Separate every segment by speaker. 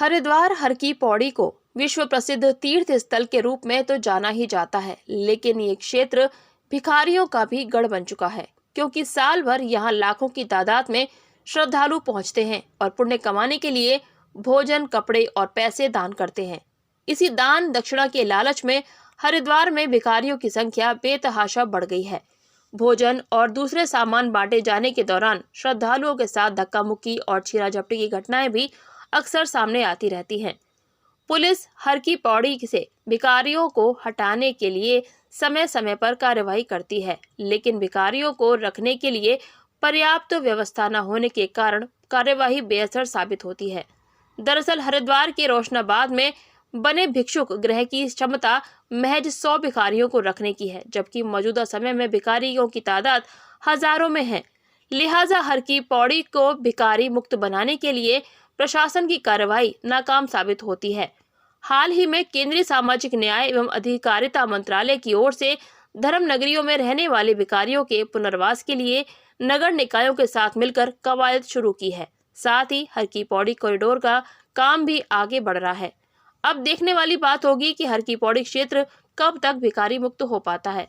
Speaker 1: हरिद्वार हर की पौड़ी को विश्व प्रसिद्ध तीर्थ स्थल के रूप में तो जाना ही जाता है, लेकिन ये क्षेत्र भिखारियों का भी गढ़ बन चुका है, क्योंकि साल भर यहाँ लाखों की तादाद में श्रद्धालु पहुँचते हैं और पुण्य कमाने के लिए भोजन, कपड़े और पैसे दान करते हैं। इसी दान दक्षिणा के लालच में हरिद्वार में भिखारियों की संख्या बेतहाशा बढ़ गई है। भोजन और दूसरे सामान बांटे जाने के दौरान श्रद्धालुओं के साथ धक्का मुक्की और छीना झपटी की घटनाएं भी अक्सर सामने आती रहती हैं। पुलिस हर की पौड़ी से भिखारियों को हटाने के लिए समय समय पर कार्रवाई करती है, लेकिन भिखारियों को रखने के लिए पर्याप्त व्यवस्था न होने के कारण कार्यवाही बेअसर साबित होती है। दरअसल हरिद्वार के रोशनाबाद में बने भिक्षुक गृह की क्षमता महज 100 भिखारियों को रखने की है, जबकि मौजूदा समय में भिखारियों की तादाद हजारों में है। लिहाजा हर की पौड़ी को भिखारी मुक्त बनाने के लिए प्रशासन की कार्रवाई नाकाम साबित होती है। हाल ही में केंद्रीय सामाजिक न्याय एवं अधिकारिता मंत्रालय की ओर से धर्म नगरियों में रहने वाले भिखारियों के पुनर्वास के लिए नगर निकायों के साथ मिलकर कवायद शुरू की है। साथ ही हर की पौड़ी कॉरिडोर का काम भी आगे बढ़ रहा है। अब देखने वाली बात होगी कि हर की पौड़ी क्षेत्र कब तक भिखारी मुक्त हो पाता है।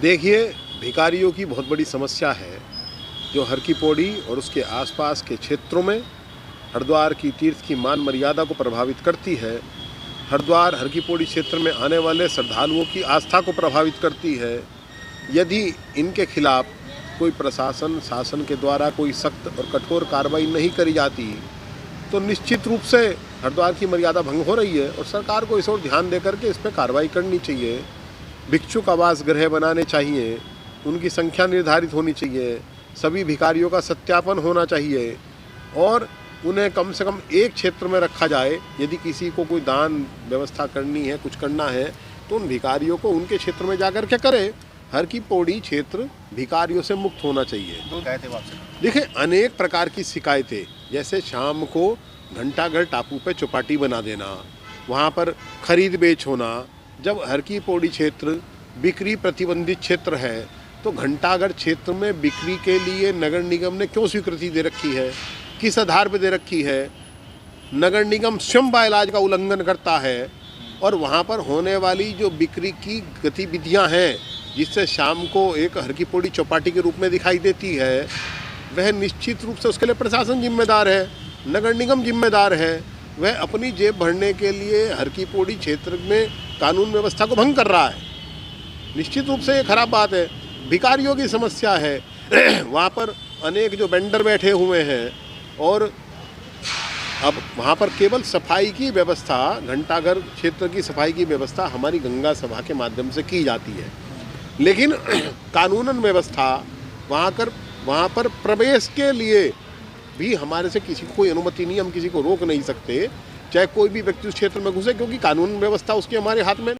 Speaker 2: देखिए, भिखारियों की बहुत बड़ी समस्या है जो हर की पौड़ी और उसके आसपास के क्षेत्रों में हरिद्वार की तीर्थ की मान मर्यादा को प्रभावित करती है। हरिद्वार हर की पौड़ी क्षेत्र में आने वाले श्रद्धालुओं की आस्था को प्रभावित करती है। यदि इनके खिलाफ कोई प्रशासन शासन के द्वारा कोई सख्त और कठोर कार्रवाई नहीं करी जाती तो निश्चित रूप से हरिद्वार की मर्यादा भंग हो रही है और सरकार को इस ओर ध्यान दे करके इस पर कार्रवाई करनी चाहिए। भिक्षुक आवास गृह बनाने चाहिए, उनकी संख्या निर्धारित होनी चाहिए, सभी भिखारियों का सत्यापन होना चाहिए और उन्हें कम से कम एक क्षेत्र में रखा जाए। यदि किसी को कोई दान व्यवस्था करनी है, कुछ करना है, तो उन भिखारियों को उनके क्षेत्र में जाकर के करे। हर की पौड़ी क्षेत्र भिखारियों से मुक्त होना चाहिए। देखिए, अनेक प्रकार की शिकायतें, जैसे शाम को घंटाघर टापू पे चौपाटी बना देना, वहाँ पर खरीद बेच होना। जब हर की पौड़ी क्षेत्र बिक्री प्रतिबंधित क्षेत्र है तो घंटाघर क्षेत्र में बिक्री के लिए नगर निगम ने क्यों स्वीकृति दे रखी है, किस आधार पर दे रखी है? नगर निगम स्वयं बाइलाज का उल्लंघन करता है और वहाँ पर होने वाली जो बिक्री की गतिविधियाँ हैं जिससे शाम को एक हर की पौड़ी चौपाटी के रूप में दिखाई देती है, वह निश्चित रूप से उसके लिए प्रशासन जिम्मेदार है, नगर निगम जिम्मेदार है। वह अपनी जेब भरने के लिए हर की पौड़ी क्षेत्र में कानून व्यवस्था को भंग कर रहा है। निश्चित रूप से ये खराब बात है। भिखारियों की समस्या है वहाँ पर अनेक जो वेंडर बैठे हुए हैं और अब वहाँ पर केवल सफाई की व्यवस्था, घंटाघर क्षेत्र की सफाई की व्यवस्था हमारी गंगा सभा के माध्यम से की जाती है, लेकिन कानूनन व्यवस्था वहाँ पर प्रवेश के लिए भी हमारे से किसी को कोई अनुमति नहीं, हम किसी को रोक नहीं सकते, चाहे कोई भी व्यक्ति उस क्षेत्र में घुसे, क्योंकि कानून व्यवस्था उसकी हमारे हाथ में